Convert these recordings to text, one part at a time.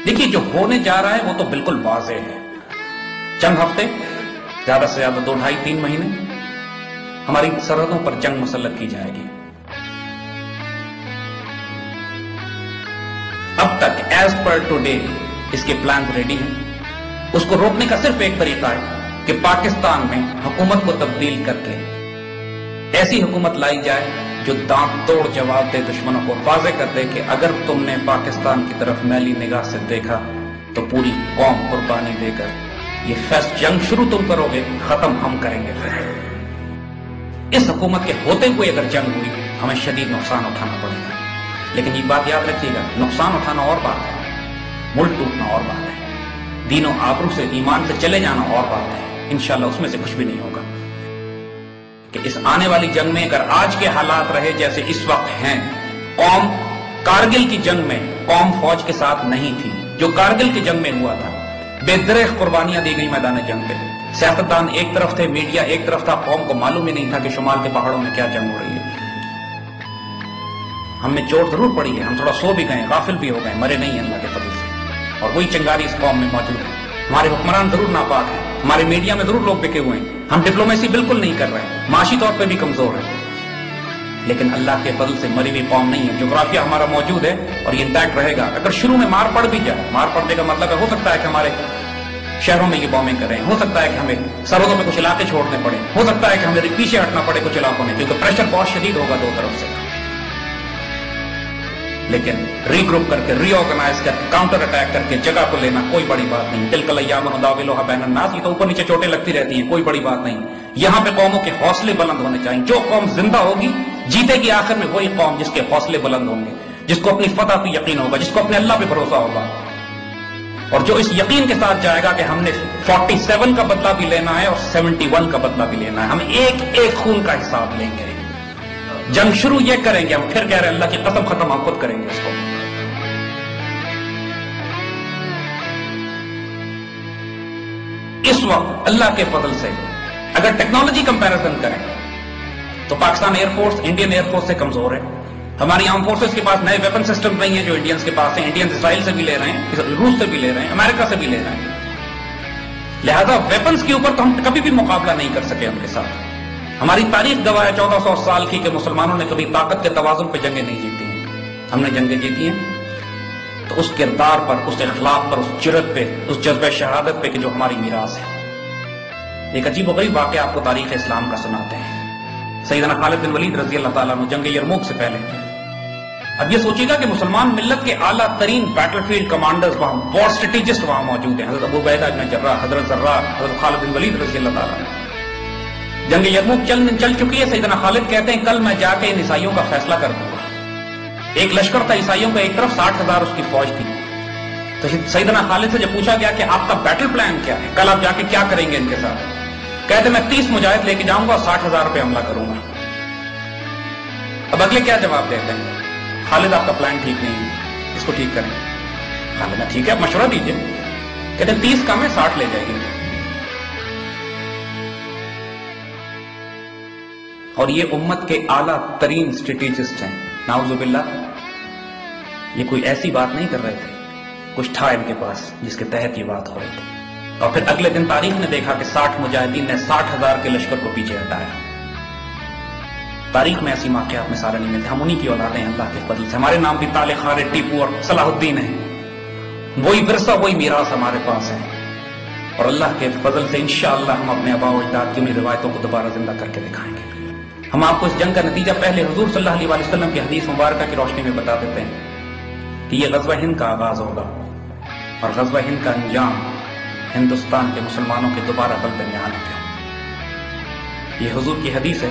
دیکھیے جو ہونے جا رہا ہے وہ تو بالکل واضح ہے. چند ہفتے، زیادہ سے زیادہ 2 ڈھائی 3 مہینے ہماری سرحدوں پر جنگ مسلط کی جائے گی. اب تک ایز پر ٹوڈے اس کے پلان ریڈی ہیں. اس کو روکنے کا صرف ایک طریقہ ہے کہ پاکستان میں حکومت کو تبدیل کر کے ایسی حکومت لائی جائے جو دانت توڑ جواب دے دشمنوں کو، واضح کر دے کہ اگر تم نے پاکستان کی طرف میلی نگاہ سے دیکھا تو پوری قوم قربانی دے کر یہ فیصل جنگ شروع تم کرو گے، ختم ہم کریں گے. پھر اس حکومت کے ہوتے ہوئے اگر جنگ ہوئی ہمیں شدید نقصان اٹھانا پڑے گا. لیکن یہ بات یاد رکھیے گا، نقصان اٹھانا اور بات ہے، ملک ٹوٹنا اور بات ہے، دین و آبرو سے ایمان سے چلے جانا اور بات ہے. انشاءاللہ اس میں سے کچھ بھی نہیں ہوگا. کہ اس آنے والی جنگ میں اگر آج کے حالات رہے جیسے اس وقت ہیں، قوم کارگل کی جنگ میں قوم فوج کے ساتھ نہیں تھی. جو کارگل کی جنگ میں ہوا تھا بے درخ قربانیاں دی گئی میدان جنگ پہ. سیاستدان ایک طرف تھے، میڈیا ایک طرف تھا، قوم کو معلوم ہی نہیں تھا کہ شمال کے پہاڑوں میں کیا جنگ ہو رہی ہے. ہم نے چوٹ ضرور پڑی ہے، ہم تھوڑا سو بھی گئے، غافل بھی ہو گئے، مرے نہیں ہیں اللہ کے فضل سے. اور وہی چنگاری اس قوم میں موجود ہے. ہمارے حکمران ضرور ناپاک ہیں، ہمارے میڈیا میں ضرور لوگ بکے ہوئے ہیں، ہم ڈپلومیسی بالکل نہیں کر رہے ہیں، معاشی طور پہ بھی کمزور ہیں. لیکن اللہ کے فضل سے مری ہوئی قوم نہیں ہے. جغرافیہ ہمارا موجود ہے اور یہ انٹیکٹ رہے گا. اگر شروع میں مار پڑ بھی جائے، مار پڑنے کا مطلب ہے ہو سکتا ہے کہ ہمارے شہروں میں یہ بومیں کریں، ہو سکتا ہے کہ ہمیں سرحدوں میں کچھ علاقے چھوڑنے پڑے، ہو سکتا ہے کہ ہمیں پیچھے ہٹنا پڑے کچھ علاقوں میں، کیونکہ پریشر بہت شدید ہوگا 2 طرف سے. لیکن ری گروپ کر کے، ری آرگنائز کر کے، کاؤنٹر اٹیک کر کے جگہ کو لینا کوئی بڑی بات نہیں. تلک الایام نداولها بین الناس، یہ تو اوپر نیچے چوٹیں لگتی رہتی ہیں، کوئی بڑی بات نہیں. یہاں پہ قوموں کے حوصلے بلند ہونے چاہیے. جو قوم زندہ ہوگی جیتے گی آخر میں وہی قوم جس کے حوصلے بلند ہوں گے، جس کو اپنی فتح پہ یقین ہوگا، جس کو اپنے اللہ پہ بھروسہ ہوگا، اور جو اس یقین کے ساتھ جائے گا کہ ہم نے 47 کا بدلہ بھی لینا ہے اور 71 کا بدلہ بھی لینا ہے. ہم ایک ایک خون کا حساب لیں گے. جنگ شروع یہ کریں گے، ہم پھر کہہ رہے ہیں اللہ کی قسم ختم ہم خود کریں گے اس کو. اس وقت اللہ کے فضل سے اگر ٹیکنالوجی کمپیریزن کریں تو Pakistan air force Indian air force سے کمزور ہے. ہماری آرم فورسز کے پاس نئے ویپن سسٹم نہیں ہیں جو انڈینز کے پاس ہیں. انڈینز اسرائیل سے بھی لے رہے ہیں، روس سے بھی لے رہے ہیں، امریکہ سے بھی لے رہے ہیں. لہذا ویپنز کے اوپر تو ہم کبھی بھی مقابلہ نہیں کر سکے ان کے ساتھ. ہماری تاریخ گواہ ہے 1400 سال کی کہ مسلمانوں نے کبھی طاقت کے توازن پہ جنگیں نہیں جیتی ہیں. ہم نے جنگیں جیتی ہیں تو اس کردار پر، اس اخلاق پر، اس جرأت پہ، اس جذبہ شہادت پہ کہ جو ہماری میراث ہے. ایک عجیب و غریب واقعہ آپ کو تاریخ اسلام کا سناتے ہیں. سیدنا خالد بن ولید رضی اللہ تعالیٰ عنہ جنگ یرموک سے پہلے، اب یہ سوچیے گا کہ مسلمان ملت کے اعلیٰ ترین بیٹل فیلڈ کمانڈرز وہاں، وار اسٹریٹجسٹ وہاں موجود ہیں. حضرت ابو عبیدہ بن جراح، حضرت زرار، حضرت خالد بن ولید رضی اللہ تعالیٰ عنہ. جنگ یرموک چل چکی ہے. سیدنا خالد کہتے ہیں کل میں جا کے ان عیسائیوں کا فیصلہ کر دوں گا. ایک لشکر تھا عیسائیوں کا، ایک طرف 60,000 اس کی فوج تھی. تو سیدنا خالد سے جب پوچھا گیا کہ آپ کا بیٹل پلان کیا ہے، کل آپ جا کے کیا کریں گے ان کے ساتھ، کہتے میں 30 مجاہد لے کے جاؤں گا اور 60,000 پہ حملہ کروں گا. اب اگلے کیا جواب دیتے ہیں؟ خالد آپ کا پلان ٹھیک نہیں ہے، اس کو ٹھیک کریں. خالد ٹھیک ہے، آپ مشورہ دیجیے. کہتے ہیں 30 کم ہے، 60 لے جائے گی. اور یہ امت کے اعلیٰ ترین اسٹریٹجسٹ ہیں. نعوذ باللہ، یہ کوئی ایسی بات نہیں کر رہے تھے، کچھ تھا ان کے پاس جس کے تحت یہ بات ہو رہی تھی. اور پھر اگلے دن تاریخ نے دیکھا کہ 60 مجاہدین نے 60,000 کے لشکر کو پیچھے ہٹایا. تاریخ میں ایسی واقعات میں سارے نہیں ملتے. ہم انہی کی اولادیں ہیں اللہ کے فضل سے. ہمارے نام بھی طالع خالد، ٹیپو اور صلاح الدین ہیں. وہی ورثہ، وہی میراث ہمارے پاس ہے. اور اللہ کے فضل سے انشاءاللہ ہم اپنے آباء و اجداد کی انہیں روایتوں کو دوبارہ زندہ کر کے دکھائیں گے. ہم آپ کو اس جنگ کا نتیجہ پہلے حضور صلی اللہ علیہ وسلم کی حدیث مبارکہ کی روشنی میں بتا دیتے ہیں کہ یہ غزوہ ہند کا آغاز ہوگا اور غزوہ ہند کا انجام ہندوستان کے مسلمانوں کے دوبارہ غلبے میں آنے کا. یہ حضور کی حدیث ہے.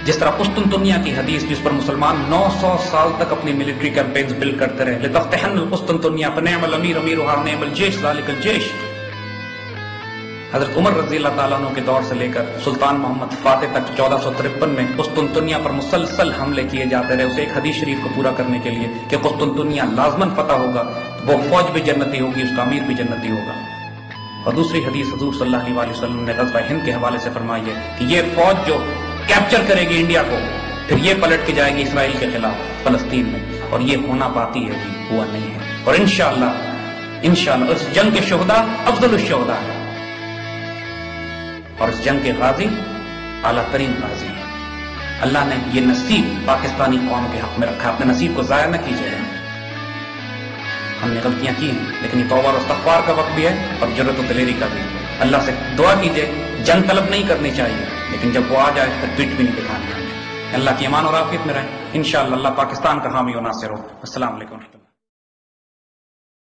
جس طرح قسطنطنیہ کی حدیث جس پر مسلمان 900 سال تک اپنی ملٹری کیمپینز بلڈ کرتے رہے، لتفتحن القسطنطنیہ فنعم الامیر امیرها نعم الجیش ذلک الجیش. حضرت عمر رضی اللہ تعالیٰ عنہ کے دور سے لے کر سلطان محمد فاتح تک 1453 میں قسطنطنیہ پر مسلسل حملے کیے جاتے رہے اسے ایک حدیث شریف کو پورا کرنے کے لیے کہ قسطنطنیہ لازماً فتح ہوگا، وہ فوج بھی جنتی ہوگی، اس کا امیر بھی جنتی ہوگا. اور دوسری حدیث حضور صلی اللہ علیہ وسلم نے غزوہ ہند کے حوالے سے فرمائی ہے کہ یہ فوج جو کیپچر کرے گی انڈیا کو، پھر یہ پلٹ کے جائے گی اسرائیل کے خلاف فلسطین میں، اور یہ ہونا باقی ہے، بھی ہوا نہیں ہے. اور انشاءاللہ انشاءاللہ اس جنگ کے شہداء افضل الشہداء ہیں، اور اس جنگ کے غازی اعلیٰ ترین غازی ہیں۔ اللہ نے یہ نصیب پاکستانی قوم کے حق میں رکھا، اپنے نصیب کو ضائع نہ کیجیے گا۔ ہم نے غلطیاں کی ہیں، لیکن یہ توبہ اور استغفار کا وقت بھی ہے اور جرأت و دلیری کا بھی۔ اللہ سے دعا کیجیے، جنگ طلب نہیں کرنی چاہیے، لیکن جب وہ آ جائے پھر پیٹ بھی نہیں دکھانی ہے۔ اللہ کی امان اور عافیت میں رہیں، انشاءاللہ اللہ پاکستان کا حامی و ناصر ہو۔ السلام علیکم۔